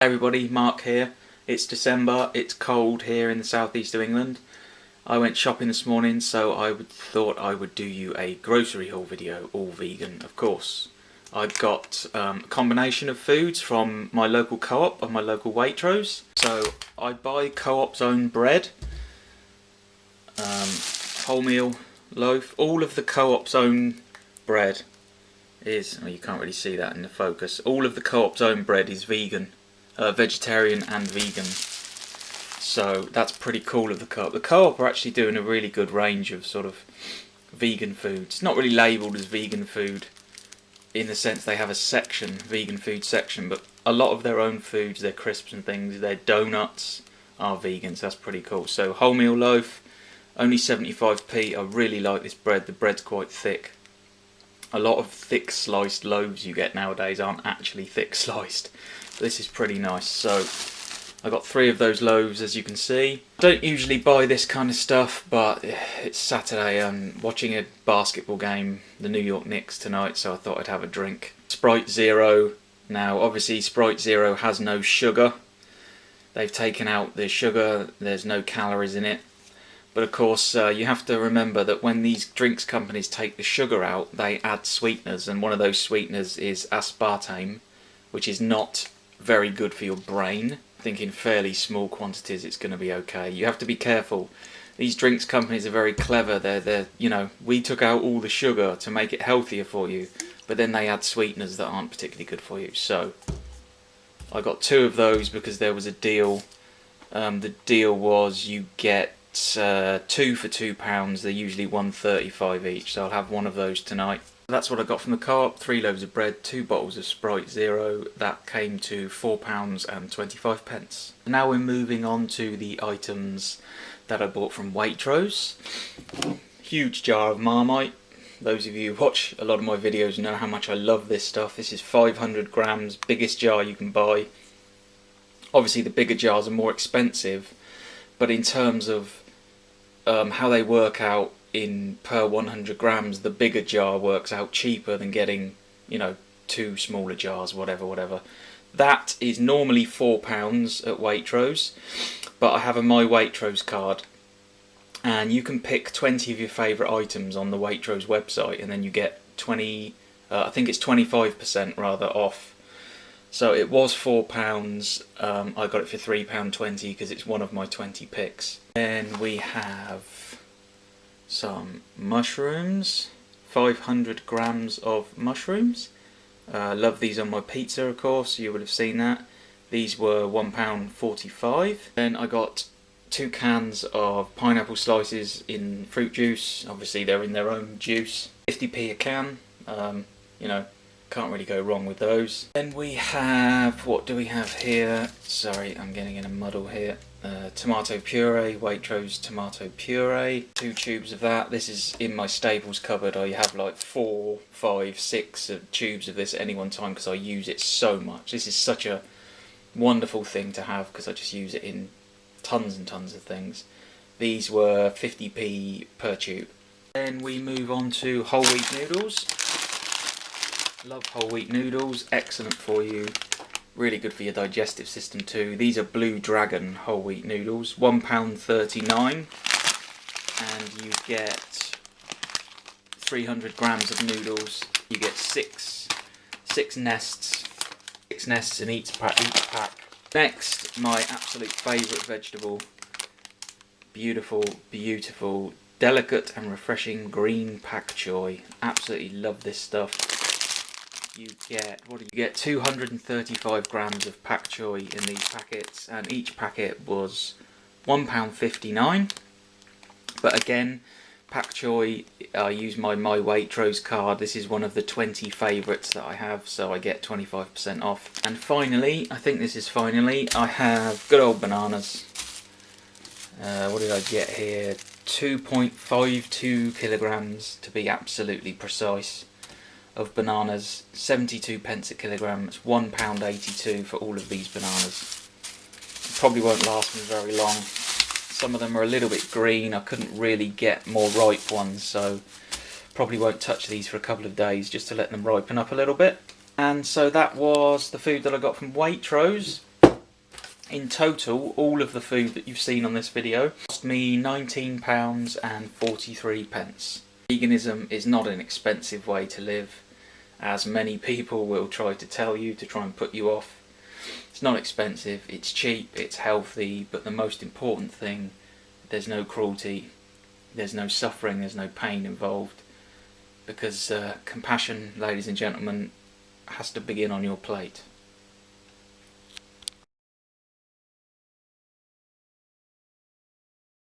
Hey everybody, Mark here. It's December, it's cold here in the southeast of England. I went shopping this morning, so thought I would do you a grocery haul video, all vegan of course. I've got a combination of foods from my local co-op and my local Waitrose. So I buy co-op's own bread, wholemeal loaf. All of the co-op's own bread is, oh, you can't really see that in the focus, all of the co-op's own bread is vegan. Vegetarian and vegan, so that's pretty cool of the co-op. The co-op are actually doing a really good range of sort of vegan foods. It's not really labelled as vegan food in the sense they have a section, vegan food section, but a lot of their own foods, their crisps and things, their donuts are vegan, so that's pretty cool. So wholemeal loaf, only 75p. I really like this bread. The bread's quite thick. A lot of thick sliced loaves you get nowadays aren't actually thick sliced. This is pretty nice. So I got 3 of those loaves, as you can see. I don't usually buy this kind of stuff, but it's Saturday. I'm watching a basketball game, the New York Knicks tonight, so I thought I'd have a drink. Sprite Zero. Now obviously Sprite Zero has no sugar. They've taken out the sugar, there's no calories in it. But of course you have to remember that when these drinks companies take the sugar out, they add sweeteners, and one of those sweeteners is aspartame, which is not very good for your brain. I think in fairly small quantities it's going to be okay. You have to be careful. These drinks companies are very clever. They're you know, we took out all the sugar to make it healthier for you, but then they add sweeteners that aren't particularly good for you. So I got 2 of those because there was a deal. The deal was you get 2 for £2. They're usually £1.35 each, so I'll have one of those tonight. That's what I got from the co-op. 3 loaves of bread, 2 bottles of Sprite Zero. That came to £4.25. Now we're moving on to the items that I bought from Waitrose. Huge jar of Marmite. Those of you who watch a lot of my videos know how much I love this stuff. This is 500 grams, biggest jar you can buy. Obviously the bigger jars are more expensive, but in terms of how they work out in per 100 grams, the bigger jar works out cheaper than getting, you know, 2 smaller jars, whatever. That is normally £4 at Waitrose, but I have a My Waitrose card, and you can pick 20 of your favourite items on the Waitrose website, and then you get 20, I think it's 25% rather off. So it was £4, I got it for £3.20 because it's one of my 20 picks. Then we have some mushrooms, 500 grams of mushrooms. Love these on my pizza, of course, you would have seen that. These were £1.45. Then I got 2 cans of pineapple slices in fruit juice. Obviously they're in their own juice. 50p a can, you know, can't really go wrong with those. Then we have, what do we have here? Sorry, I'm getting in a muddle here. Tomato puree, Waitrose tomato puree. 2 tubes of that. This is in my staples cupboard. I have like 4, 5, 6 tubes of this at any one time because I use it so much. This is such a wonderful thing to have because I just use it in tons and tons of things. These were 50p per tube. Then we move on to whole wheat noodles. Love whole wheat noodles, excellent for you, really good for your digestive system too. These are Blue Dragon whole wheat noodles, £1.39, and you get 300 grams of noodles. You get six nests in each pack. Next, my absolute favourite vegetable, beautiful, delicate and refreshing green pak choi. Absolutely love this stuff. You get, what do you get? 235 grams of pak choi in these packets, and each packet was £1.59. But again, pak choi, I use my Waitrose card. This is one of the 20 favourites that I have, so I get 25% off. And finally, I think this is finally, I have good old bananas. What did I get here? 2.52 kilograms to be absolutely precise of bananas, 72p a kilogram. It's £1.82 for all of these bananas. It probably won't last me very long. Some of them are a little bit green. I couldn't really get more ripe ones, so probably won't touch these for a couple of days just to let them ripen up a little bit. And so that was the food that I got from Waitrose. In total, all of the food that you've seen on this video cost me £19.43. Veganism is not an expensive way to live, as many people will try to tell you to try and put you off. It's not expensive, it's cheap, it's healthy, but the most important thing, there's no cruelty, there's no suffering, there's no pain involved, because compassion, ladies and gentlemen, has to begin on your plate.